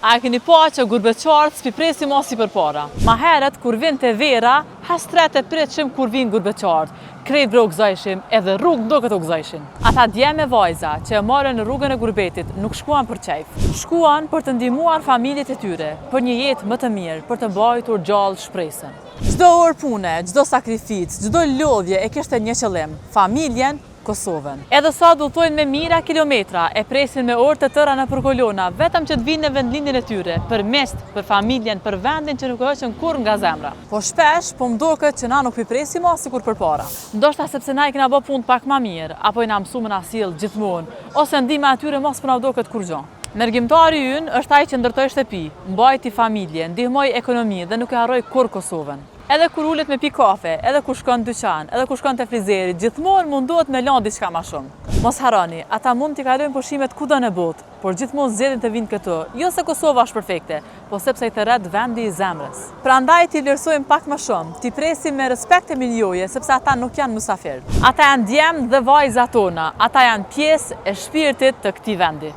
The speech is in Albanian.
A e keni pa që gurbeqarët s'pi presim mos i përpara. Ma heret, kur vin të vera, hastret e pritshim kur vin gurbeqarët. Krejt bre u gëzojshim, edhe rrugë ndoket u gëzojshin. Ata djemë e vajza që e marrën në rrugën e gurbetit nuk shkuan për qejf. Shkuan për të ndihmuar familjet e tyre, për një jetë më të mirë, për të mbajtur gjallë shpresën. Çdo orë pune, çdo sakrificë, çdo lodhje e kishte një qëllim, familjen, Kosovën. Edhe sa udhtojnë me mijëra kilometra, e presin me orë të tëra në përkolona, vetëm që të vinë në vendlindjen e tyre, për mest, për familjen, për vendin që nuk hoqën kurrë nga zemra. Po shpesh, po mdoket që na nuk pi presim as sikur përpara. Ndoshta sepse na i kena bë punë pak më mirë, apo i na mësuar na sill gjithmonë, ose ndihma atyre mos po na duket kur gjë. Mergjimtari ynë është ai që ndërtoi shtëpi, mbajti familje, ndihmoi ekonominë dhe nuk e harroi kurrë Kosovën. Edhe kur ulet me pi kafe, edhe kur shkon në dyqan, edhe kur shkon te frizeri, gjithmonë mundohet me lënë diçka më shumë. Mos harroni, ata mund t'i kalojnë pushimet kudo në botë, por gjithmonë zgjedhin të vinë këtu. Jo se Kosova është perfekte, po sepse i tërret vendi i zemrës. Prandaj t'i vlerësojmë pak më shumë, t'i presim me respekt e miljoje, sepse ata nuk janë mysafir. Ata janë djemë dhe vajza tona, ata janë pjesë e shpirtit të këtij vendi.